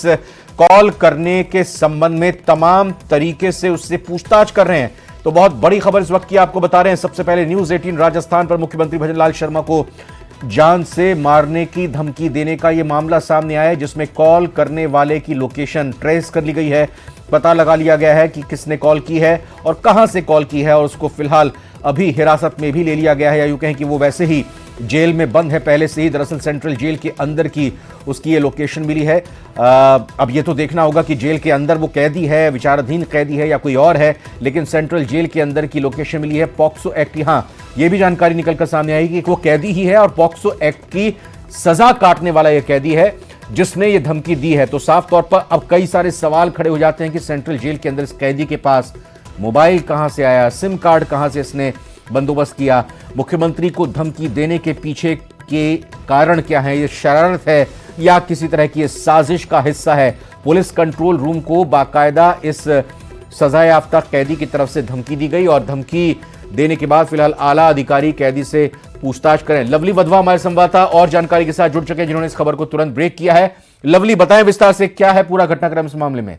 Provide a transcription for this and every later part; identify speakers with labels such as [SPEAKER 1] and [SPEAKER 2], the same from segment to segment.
[SPEAKER 1] इस कॉल करने के संबंध में तमाम तरीके से उससे पूछताछ कर रहे हैं। तो बहुत बड़ी खबर इस वक्त की आपको बता रहे हैं। सबसे पहले न्यूज 18 राजस्थान पर मुख्यमंत्री भजनलाल शर्मा को जान से मारने की धमकी देने का यह मामला सामने आया है, जिसमें कॉल करने वाले की लोकेशन ट्रेस कर ली गई है। पता लगा लिया गया है कि किसने कॉल की है और कहां से कॉल की है, और उसको फिलहाल अभी हिरासत में भी ले लिया गया है, या यूं कहें कि वो वैसे ही जेल में बंद है पहले से ही। दरअसल सेंट्रल जेल के अंदर की उसकी ये लोकेशन मिली है। अब ये तो देखना होगा कि जेल के अंदर वो कैदी है, विचाराधीन कैदी है या कोई और है, लेकिन सेंट्रल जेल के अंदर की लोकेशन मिली है। पॉक्सो एक्ट की, हाँ, ये भी जानकारी निकलकर सामने आई कि वो कैदी ही है और पॉक्सो एक्ट की सजा काटने वाला यह कैदी है जिसने ये धमकी दी है। तो साफ तौर पर अब कई सारे सवाल खड़े हो जाते हैं कि सेंट्रल जेल के अंदर इस कैदी के पास मोबाइल कहां से आया, सिम कार्ड कहां से इसने बंदोबस्त किया, मुख्यमंत्री को धमकी देने के पीछे के कारण क्या है, ये शरारत है या किसी तरह की साजिश का हिस्सा है। पुलिस कंट्रोल रूम को बाकायदा इस सजायाफ्ता कैदी की तरफ से धमकी दी गई और धमकी देने के बाद फिलहाल आला अधिकारी कैदी से पूछताछ करें। लवली वधवा हमारे संवाददाता और जानकारी के साथ जुड़ चुके हैं, जिन्होंने इस खबर को तुरंत ब्रेक किया है। लवली, बताएं विस्तार से क्या है पूरा घटनाक्रम इस मामले में।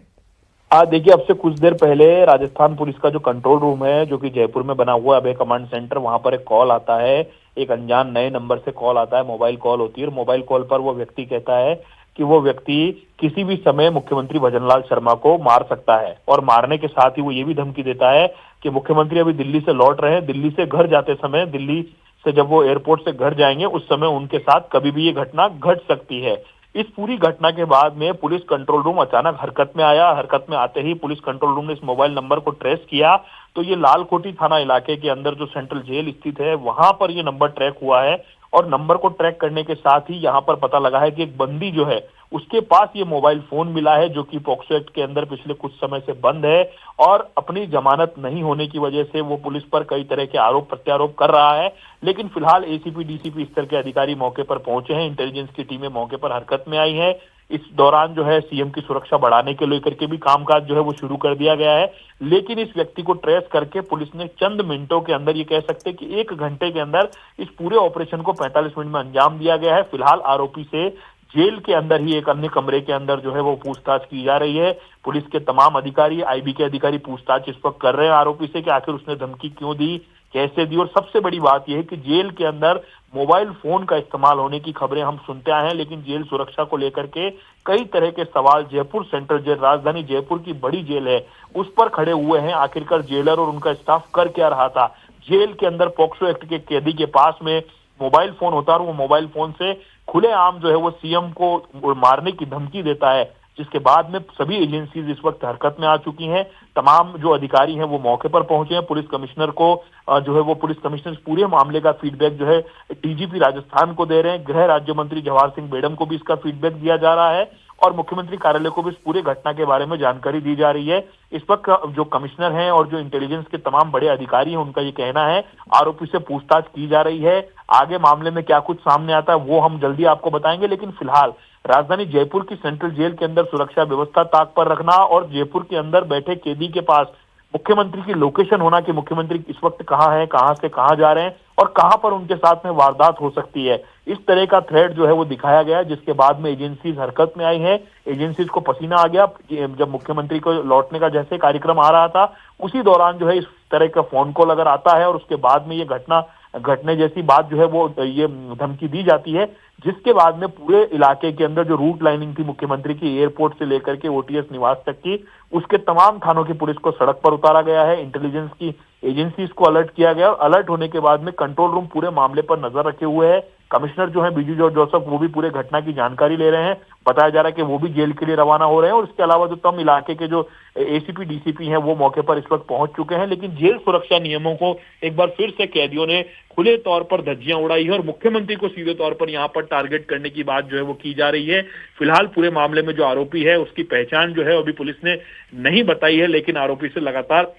[SPEAKER 2] देखिए, अब से कुछ देर पहले राजस्थान पुलिस का जो कंट्रोल रूम है, जो कि जयपुर में बना हुआ है अभय कमांड सेंटर, वहां पर एक कॉल आता है। एक अनजान नए नंबर से कॉल आता है, मोबाइल कॉल होती है और मोबाइल कॉल पर वो व्यक्ति कहता है कि वो व्यक्ति किसी भी समय मुख्यमंत्री भजनलाल शर्मा को मार सकता है, और मारने के साथ ही वो ये भी धमकी देता है कि मुख्यमंत्री अभी दिल्ली से लौट रहे हैं, दिल्ली से घर जाते समय, दिल्ली से जब वो एयरपोर्ट से घर जाएंगे उस समय उनके साथ कभी भी ये घटना घट सकती है। इस पूरी घटना के बाद में पुलिस कंट्रोल रूम अचानक हरकत में आया। हरकत में आते ही पुलिस कंट्रोल रूम ने इस मोबाइल नंबर को ट्रेस किया, तो ये लालकोटी थाना इलाके के अंदर जो सेंट्रल जेल स्थित है वहां पर ये नंबर ट्रैक हुआ है। और नंबर को ट्रैक करने के साथ ही यहाँ पर पता लगा है कि एक बंदी जो है उसके पास ये मोबाइल फोन मिला है, जो कि पॉक्सो एक्ट के अंदर पिछले कुछ समय से बंद है, और अपनी जमानत नहीं होने की वजह से वो पुलिस पर कई तरह के आरोप प्रत्यारोप कर रहा है। लेकिन फिलहाल एसीपी डीसीपी स्तर के अधिकारी मौके पर पहुंचे हैं, इंटेलिजेंस की टीमें मौके पर हरकत में आई है। इस दौरान जो है सीएम की सुरक्षा बढ़ाने के लेकर के भी कामकाज जो है वो शुरू कर दिया गया है। लेकिन इस व्यक्ति को ट्रेस करके पुलिस ने चंद मिनटों के अंदर, ये कह सकते हैं कि 1 घंटे के अंदर, इस पूरे ऑपरेशन को 45 मिनट में अंजाम दिया गया है। फिलहाल आरोपी से जेल के अंदर ही एक अन्य कमरे के अंदर जो है वो पूछताछ की जा रही है। पुलिस के तमाम अधिकारी, आईबी के अधिकारी पूछताछ इस वक्त कर रहे हैं आरोपी से कि आखिर उसने धमकी क्यों दी, कैसे दी। और सबसे बड़ी बात यह है कि जेल के अंदर मोबाइल फोन का इस्तेमाल होने की खबरें हम सुनते आए हैं, लेकिन जेल सुरक्षा को लेकर के कई तरह के सवाल जयपुर सेंट्रल जेल, राजधानी जयपुर की बड़ी जेल है, उस पर खड़े हुए हैं। आखिरकार जेलर और उनका स्टाफ कर क्या रहा था। जेल के अंदर पॉक्सो एक्ट के कैदी के पास में मोबाइल फोन होता है और वो मोबाइल फोन से खुलेआम जो है वो सीएम को मारने की धमकी देता है, जिसके बाद में सभी एजेंसीज इस वक्त हरकत में आ चुकी हैं। तमाम जो अधिकारी हैं वो मौके पर पहुंचे हैं। पुलिस कमिश्नर को जो है वो पुलिस कमिश्नर पूरे मामले का फीडबैक जो है डीजीपी राजस्थान को दे रहे हैं। गृह राज्य मंत्री जवाहर सिंह बेडम को भी इसका फीडबैक दिया जा रहा है और मुख्यमंत्री कार्यालय को भी इस पूरे घटना के बारे में जानकारी दी जा रही है। इस वक्त जो कमिश्नर हैं और जो इंटेलिजेंस के तमाम बड़े अधिकारी हैं, उनका ये कहना है आरोपी से पूछताछ की जा रही है। आगे मामले में क्या कुछ सामने आता है वो हम जल्दी आपको बताएंगे, लेकिन फिलहाल राजधानी जयपुर की सेंट्रल जेल के अंदर सुरक्षा व्यवस्था ताक पर रखना और जयपुर के अंदर बैठे कैदी के पास मुख्यमंत्री की लोकेशन होना कि मुख्यमंत्री इस वक्त कहां है, कहां से कहां जा रहे हैं और कहां पर उनके साथ में वारदात हो सकती है, इस तरह का थ्रेड जो है वो दिखाया गया, जिसके बाद में एजेंसीज हरकत में आई है। एजेंसीज को पसीना आ गया जब मुख्यमंत्री को लौटने का जैसे कार्यक्रम आ रहा था, उसी दौरान जो है इस तरह का फोन कॉल अगर आता है और उसके बाद में ये घटने जैसी बात जो है वो ये धमकी दी जाती है, जिसके बाद में पूरे इलाके के अंदर जो रूट लाइनिंग थी मुख्यमंत्री की एयरपोर्ट से लेकर के ओटीएस निवास तक की, उसके तमाम थानों की पुलिस को सड़क पर उतारा गया है। इंटेलिजेंस की एजेंसीज को अलर्ट किया गया और अलर्ट होने के बाद में कंट्रोल रूम पूरे मामले पर नजर रखे हुए है। कमिश्नर जो है बीजू जॉर्ज जोसेफ, वो भी पूरे घटना की जानकारी ले रहे हैं। बताया जा रहा है कि वो भी जेल के लिए रवाना हो रहे हैं और इसके अलावा जो तमाम इलाके के जो एसीपी डीसीपी हैं वो मौके पर इस वक्त पहुंच चुके हैं। लेकिन जेल सुरक्षा नियमों को एक बार फिर से कैदियों ने खुले तौर पर धज्जियां उड़ाई है और मुख्यमंत्री को सीधे तौर पर यहां पर टारगेट करने की बात जो है वो की जा रही है। फिलहाल पूरे मामले में जो आरोपी है उसकी पहचान जो है अभी पुलिस ने नहीं बताई है, लेकिन आरोपी से लगातार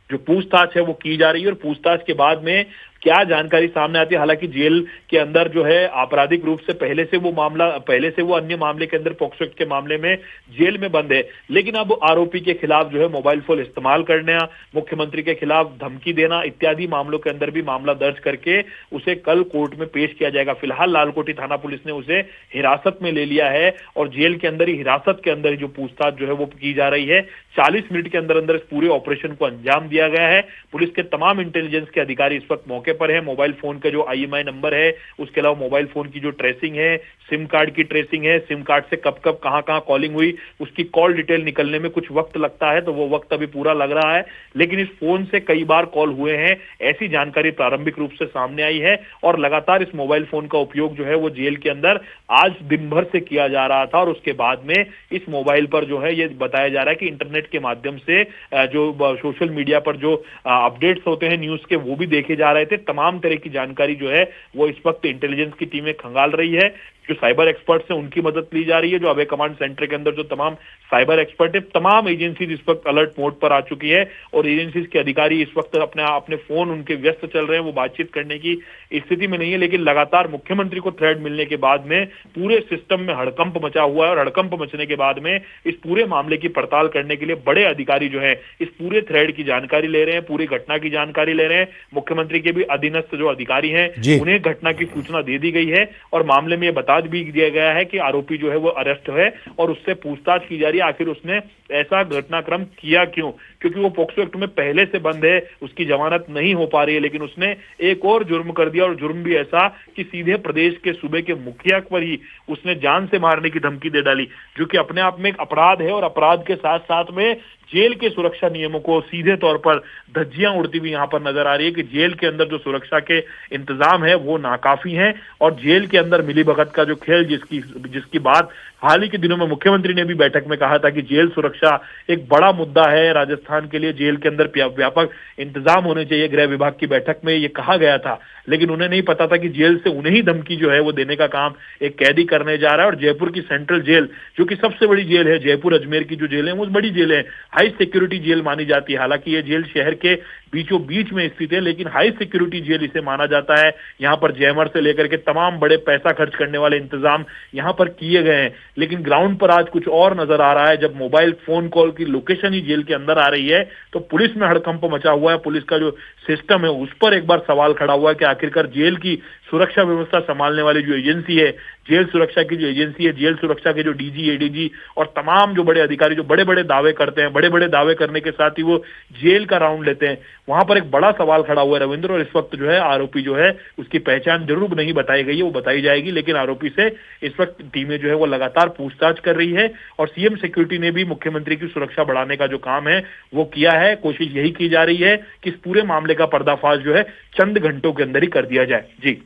[SPEAKER 2] जो पूछताछ है वो की जा रही है और पूछताछ के बाद में क्या जानकारी सामने आती है। हालांकि जेल के अंदर जो है आपराधिक रूप से पहले से वो अन्य मामले के अंदर पॉक्सो एक्ट के मामले में जेल में बंद है, लेकिन अब आरोपी के खिलाफ जो है मोबाइल फोन इस्तेमाल करना, मुख्यमंत्री के खिलाफ धमकी देना इत्यादि मामलों के अंदर भी मामला दर्ज करके उसे कल कोर्ट में पेश किया जाएगा। फिलहाल लालकोठी थाना पुलिस ने उसे हिरासत में ले लिया है और जेल के अंदर ही हिरासत के अंदर ही जो पूछताछ जो है वो की जा रही है। 40 मिनट के अंदर अंदर इस पूरे ऑपरेशन को अंजाम दिया गया है। पुलिस के तमाम इंटेलिजेंस के अधिकारी इस वक्त मौके पर है। मोबाइल फोन का जो IMEI नंबर है, उसके अलावा मोबाइल फोन की जो ट्रेसिंग है, सिम कार्ड की ट्रेसिंग है, सिम कार्ड से कब कब कहां कहां कॉलिंग हुई, उसकी कॉल डिटेल निकलने में कुछ वक्त लगता है, तो वो वक्त अभी पूरा लग रहा है, लेकिन इस फोन से कई बार कॉल हुए हैं, ऐसी जानकारी प्रारंभिक रूप से सामने आई है। और लगातार इस मोबाइल फोन का उपयोग जो है वो जेल के अंदर आज दिन भर से किया जा रहा था और उसके बाद में इस मोबाइल पर जो है ये बताया जा रहा है कि इंटरनेट के माध्यम से जो सोशल मीडिया पर जो अपडेट्स होते हैं न्यूज के, वो भी देखे जा रहे थे। तमाम तरह की जानकारी जो है वो इस वक्त इंटेलिजेंस की टीमें खंगाल रही है। जो साइबर एक्सपर्ट्स हैं उनकी मदद ली जा रही है। जो अभय कमांड सेंटर के अंदर जो तमाम साइबर एक्सपर्ट है, तमाम एजेंसीज इस वक्त अलर्ट मोड पर आ चुकी है और एजेंसीज के अधिकारी इस वक्त अपने फोन उनके व्यस्त चल रहे हैं, वो बातचीत करने की स्थिति में नहीं है। लेकिन लगातार मुख्यमंत्री को थ्रेड मिलने के बाद में पूरे सिस्टम में हड़कंप मचा हुआ है और हड़कंप मचने के बाद में इस पूरे मामले की पड़ताल करने के लिए बड़े अधिकारी जो है इस पूरे थ्रेड की जानकारी ले रहे हैं, पूरी घटना की जानकारी ले रहे हैं। मुख्यमंत्री के भी अधीनस्थ जो अधिकारी हैं उन्हें घटना की सूचना दे दी गई है और मामले में बता भी दिया गया है कि आरोपी जो है वो अरेस्ट है और उससे पूछताछ की जा रही है आखिर उसने ऐसा घटनाक्रम किया क्यों, क्योंकि वो पॉक्सो एक्ट में पहले से बंद है, उसकी जमानत नहीं हो पा रही है, लेकिन उसने एक और जुर्म कर दिया और जुर्म भी ऐसा कि सीधे प्रदेश के सूबे के मुखिया पर ही उसने जान से मारने की धमकी दे डाली, जो कि अपने आप में एक अपराध है। और अपराध के साथ साथ में जेल के सुरक्षा नियमों को सीधे तौर पर धज्जियां उड़ती हुई यहां पर नजर आ रही है कि जेल के अंदर जो सुरक्षा के इंतजाम है वो नाकाफी हैं और जेल के अंदर मिलीभगत का जो खेल जिसकी बात हाल ही के दिनों में मुख्यमंत्री ने भी बैठक में कहा था कि जेल सुरक्षा एक बड़ा मुद्दा है राजस्थान के लिए, जेल के अंदर व्यापक इंतजाम होने चाहिए, गृह विभाग की बैठक में ये कहा गया था। लेकिन उन्हें नहीं पता था कि जेल से उन्हें ही धमकी जो है वो देने का काम एक कैदी करने जा रहा है। और जयपुर की सेंट्रल जेल जो कि सबसे बड़ी जेल है, जयपुर अजमेर की जो जेल है वो बड़ी जेल है, हाई सिक्योरिटी जेल मानी जाती है। हालांकि ये जेल शहर के बीचों बीच में स्थित है, लेकिन हाई सिक्योरिटी जेल इसे माना जाता है। यहाँ पर जैमर से लेकर के तमाम बड़े पैसा खर्च करने वाले इंतजाम यहाँ पर किए गए हैं, लेकिन ग्राउंड पर आज कुछ और नजर आ रहा है। जब मोबाइल फोन कॉल की लोकेशन ही जेल के अंदर आ रही है तो पुलिस में हड़कंप मचा हुआ है। पुलिस का जो सिस्टम है उस पर एक बार सवाल खड़ा हुआ है कि आखिरकार जेल की सुरक्षा व्यवस्था संभालने वाली जो एजेंसी है, जेल सुरक्षा की जो एजेंसी है, जेल सुरक्षा के जो DG, ADG और तमाम जो बड़े अधिकारी जो बड़े बड़े दावे करते हैं, बड़े बड़े दावे करने के साथ ही वो जेल का राउंड लेते हैं, वहां पर एक बड़ा सवाल खड़ा हुआ है रविंद्र। और इस वक्त जो है आरोपी जो है उसकी पहचान जरूर नहीं बताई गई है, वो बताई जाएगी, लेकिन आरोपी से इस वक्त टीमें जो है वो लगातार पूछताछ कर रही है। और CM सिक्योरिटी ने भी मुख्यमंत्री की सुरक्षा बढ़ाने का जो काम है वो किया है। कोशिश यही की जा रही है कि इस पूरे मामले का पर्दाफाश जो है चंद घंटों के अंदर ही कर दिया जाए। जी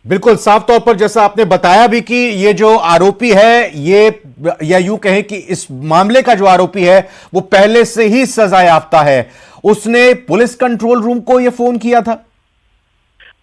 [SPEAKER 1] बिल्कुल साफ तौर पर जैसा आपने बताया भी कि ये जो आरोपी है, ये या यूं कहें कि इस मामले का जो आरोपी है वो पहले से ही सजा याफ्ता है। उसने पुलिस कंट्रोल रूम को ये फोन किया था।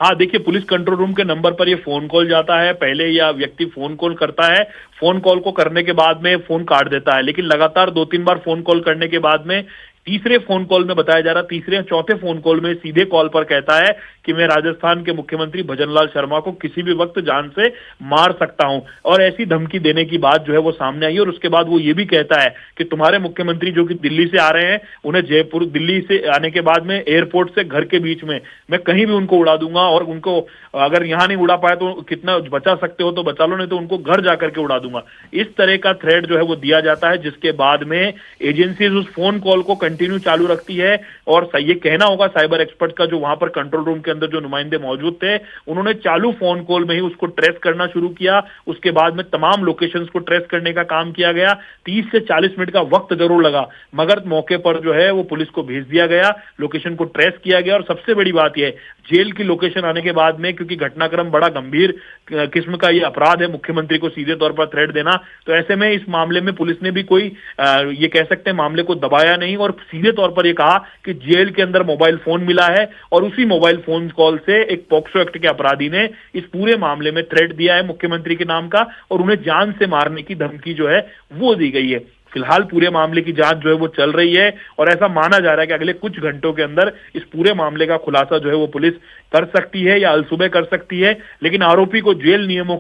[SPEAKER 2] हाँ, देखिए, पुलिस कंट्रोल रूम के नंबर पर ये फोन कॉल जाता है। पहले यह व्यक्ति फोन कॉल करता है, फोन कॉल को करने के बाद में फोन काट देता है, लेकिन लगातार 2-3 बार फोन कॉल करने के बाद में तीसरे फोन कॉल में बताया जा रहा, तीसरे या चौथे फोन कॉल में सीधे कॉल पर कहता है कि मैं राजस्थान के मुख्यमंत्री भजनलाल शर्मा को किसी भी वक्त जान से मार सकता हूं। और ऐसी धमकी देने की बात जो है वो सामने आई। और उसके बाद वो ये भी कहता है कि तुम्हारे मुख्यमंत्री जो कि दिल्ली से आ रहे हैं, उन्हें जयपुर दिल्ली से आने के बाद में एयरपोर्ट से घर के बीच में मैं कहीं भी उनको उड़ा दूंगा, और उनको अगर यहां नहीं उड़ा पाया तो कितना बचा सकते हो तो बचा लो, नहीं तो उनको घर जाकर के उड़ा दूंगा। इस तरह का थ्रेड जो है वो दिया जाता है, जिसके बाद में एजेंसीज उस फोन कॉल को कंटिन्यू चालू रखती है। और ये कहना होगा साइबर एक्सपर्ट का, जो वहां पर कंट्रोल रूम के अंदर जो नुमाइंदे मौजूद थे, उन्होंने चालू फोन कॉल में ही उसको ट्रेस करना शुरू किया। उसके बाद में तमाम लोकेशंस को ट्रेस करने का काम किया गया। 30 से 40 मिनट का वक्त जरूर लगा, मगर मौके पर जो है वो पुलिस को भेज दिया गया, लोकेशन को ट्रेस किया गया। और सबसे बड़ी बात यह, जेल की लोकेशन आने के बाद में, क्योंकि घटनाक्रम बड़ा गंभीर किस्म का ये अपराध है, मुख्यमंत्री को सीधे तौर पर थ्रेट देना, तो ऐसे में इस मामले में पुलिस ने भी कोई ये कह सकते हैं मामले को दबाया नहीं, और सीधे तौर पर यह कहा कि जेल के अंदर मोबाइल फोन मिला है और उसी मोबाइल फोन कॉल से एक पॉक्सो एक्ट के अपराधी ने इस पूरे मामले में थ्रेट दिया है मुख्यमंत्री के नाम का, और उन्हें जान से मारने की धमकी जो है वो दी गई है। फिलहाल पूरे मामले की जांच जो है वो चल रही है और ऐसा माना जा रहा है कि अगले कुछ घंटों के अंदर इस पूरे मामले का खुलासा जो है वो पुलिस कर सकती है या अलसुबह कर सकती है। लेकिन आरोपी को जेल नियमों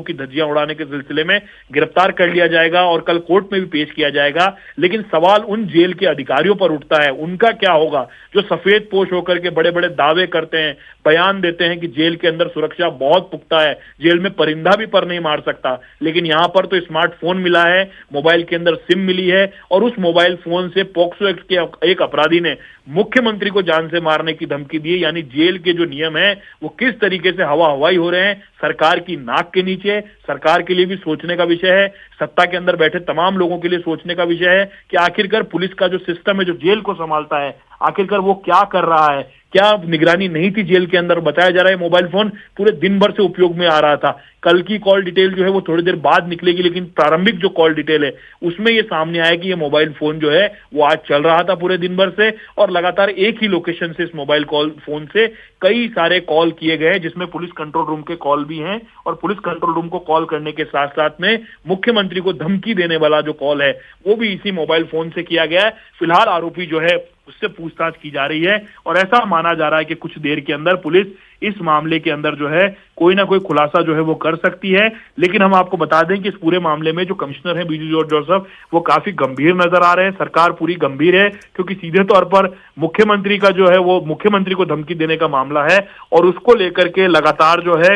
[SPEAKER 2] की धज्जियां उड़ाने के सिलसिले में गिरफ्तार कर लिया जाएगा और कल कोर्ट में भी पेश किया जाएगा। लेकिन सवाल उन जेल के अधिकारियों पर उठता है, उनका क्या होगा जो सफेद पोश होकर के बड़े बड़े दावे करते हैं, बयान देते हैं कि जेल के अंदर सुरक्षा बहुत पुख्ता है, जेल में परिंदा भी पर नहीं मार सकता। लेकिन यहां पर तो स्मार्टफोन मिला है, मोबाइल के अंदर सिम मिली है और उस मोबाइल फोन से पॉक्सो एक्ट के एक अपराधी ने मुख्यमंत्री को जान से मारने की धमकी दी है। यानी जेल के जो नियम है वो किस तरीके से हवा हवाई हो रहे हैं सरकार की नाक के नीचे। सरकार के लिए भी सोचने का विषय है, सत्ता के अंदर बैठे तमाम लोगों के लिए सोचने का विषय है कि आखिरकार पुलिस का जो सिस्टम है, जो जेल को संभालता है, आखिरकार वो क्या कर रहा है। क्या निगरानी नहीं थी जेल के अंदर? बताया जा रहा है मोबाइल फोन पूरे दिन भर से उपयोग में आ रहा था। कल की कॉल डिटेल जो है वो थोड़ी देर बाद निकलेगी, लेकिन प्रारंभिक जो कॉल डिटेल है उसमें ये सामने आया कि ये मोबाइल फोन जो है वो आज चल रहा था पूरे दिन भर से और लगातार एक ही लोकेशन से इस मोबाइल कॉल फोन से कई सारे कॉल किए गए, जिसमें पुलिस कंट्रोल रूम के कॉल भी हैं और पुलिस कंट्रोल रूम को कॉल करने के साथ साथ में मुख्यमंत्री को धमकी देने वाला जो कॉल है वो भी इसी मोबाइल फोन से किया गया है। फिलहाल आरोपी जो है उससे पूछताछ की जा रही है और ऐसा माना जा रहा है कि कुछ देर के अंदर पुलिस इस मामले के अंदर जो है कोई ना कोई खुलासा जो है वो कर सकती है। लेकिन हम आपको बता दें कि इस पूरे मामले में जो कमिश्नर है बीजू जॉर्ज जोसेफ वो काफी गंभीर नजर आ रहे हैं। सरकार पूरी गंभीर है क्योंकि सीधे तौर पर मुख्यमंत्री का जो है वो मुख्यमंत्री को धमकी देने का मामला है और उसको लेकर के लगातार जो है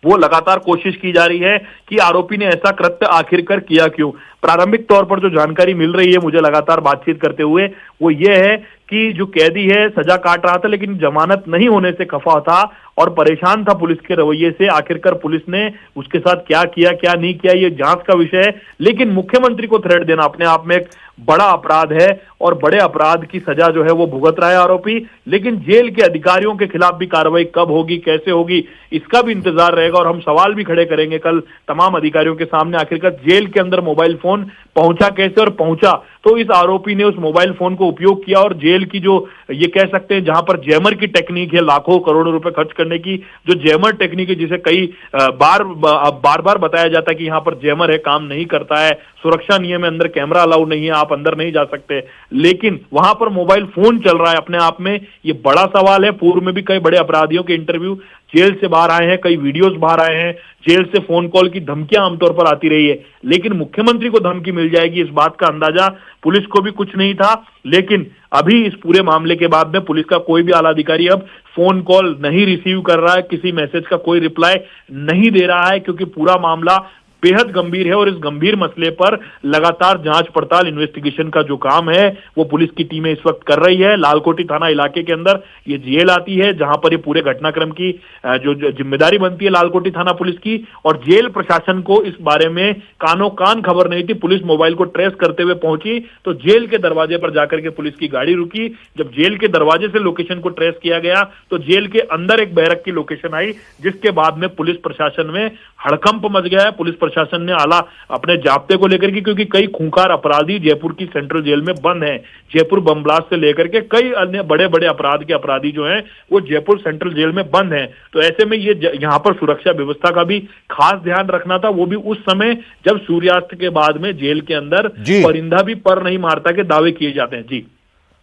[SPEAKER 2] वो लगातार कोशिश की जा रही है कि आरोपी ने ऐसा कृत्य आखिरकार किया क्यों। प्रारंभिक तौर पर जो जानकारी मिल रही है मुझे लगातार बातचीत करते हुए वो ये है कि जो कैदी है सजा काट रहा था लेकिन जमानत नहीं होने से खफा था और परेशान था पुलिस के रवैये से। आखिरकार पुलिस ने उसके साथ क्या किया क्या नहीं किया ये जांच का विषय है, लेकिन मुख्यमंत्री को थ्रेट देना अपने आप में एक बड़ा अपराध है और बड़े अपराध की सजा जो है वो भुगत रहा है आरोपी। लेकिन जेल के अधिकारियों के खिलाफ भी कार्रवाई कब होगी, कैसे होगी, इसका भी इंतजार रहेगा और हम सवाल भी खड़े करेंगे कल तमाम अधिकारियों के सामने। आखिरकार जेल के अंदर मोबाइल फोन पहुंचा कैसे और पहुंचा तो इस आरोपी ने उस मोबाइल फोन को उपयोग किया और जेल की जो ये कह सकते हैं जहां पर जैमर की टेक्निक है, लाखों करोड़ों रुपए खर्च करने की जो जैमर टेक्निक है, जिसे कई बार बताया जाता है कि यहां पर जैमर है, काम नहीं करता है, सुरक्षा नियम है, अंदर कैमरा अलाउड नहीं है, आप अंदर नहीं जा सकते, लेकिन वहां पर मोबाइल फोन चल रहा है। अपने आप में ये बड़ा सवाल है। पूर्व में भी कई बड़े अपराधियों के इंटरव्यू जेल से बाहर आए हैं, कई वीडियोस बाहर आए हैं, जेल से फोन कॉल की धमकियां आमतौर पर आती रही है, लेकिन मुख्यमंत्री को धमकी मिल जाएगी इस बात का अंदाजा पुलिस को भी कुछ नहीं था। लेकिन अभी इस पूरे मामले के बाद में पुलिस का कोई भी आला अधिकारी अब फोन कॉल नहीं रिसीव कर रहा है, किसी मैसेज का कोई रिप्लाई नहीं दे रहा है क्योंकि पूरा मामला बेहद गंभीर है और इस गंभीर मसले पर लगातार जांच पड़ताल इन्वेस्टिगेशन का जो काम है वो पुलिस की टीमें इस वक्त कर रही है। लालकोटी थाना इलाके के अंदर ये जेल आती है जहां पर ये पूरे घटनाक्रम की जो जिम्मेदारी बनती है लालकोटी थाना पुलिस की, और जेल प्रशासन को इस बारे में कानो कान खबर नहीं थी। पुलिस मोबाइल को ट्रेस करते हुए पहुंची तो जेल के दरवाजे पर जाकर के पुलिस की गाड़ी रुकी। जब जेल के दरवाजे से लोकेशन को ट्रेस किया गया तो जेल के अंदर एक बैरक की लोकेशन आई, जिसके बाद में पुलिस प्रशासन में हड़कंप मच गया है। पुलिस प्रशासन ने आला अपने जाब्ते को लेकर के, क्योंकि कई खूंखार अपराधी जयपुर की सेंट्रल जेल में बंद हैं। जयपुर बम ब्लास्ट से लेकर के कई अन्य बड़े बड़े अपराध के अपराधी जो हैं वो जयपुर सेंट्रल जेल में बंद हैं। तो ऐसे में ये यहाँ पर सुरक्षा व्यवस्था का भी खास ध्यान रखना था, वो भी उस समय जब सूर्यास्त के बाद में जेल के अंदर परिंदा भी पर नहीं मारता के दावे किए जाते हैं। जी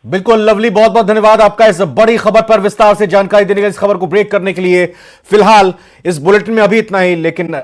[SPEAKER 1] बिल्कुल लवली, बहुत बहुत धन्यवाद आपका इस बड़ी खबर पर विस्तार से जानकारी देने के लिए, इस खबर को ब्रेक करने के लिए। फिलहाल इस बुलेटिन में अभी इतना ही, लेकिन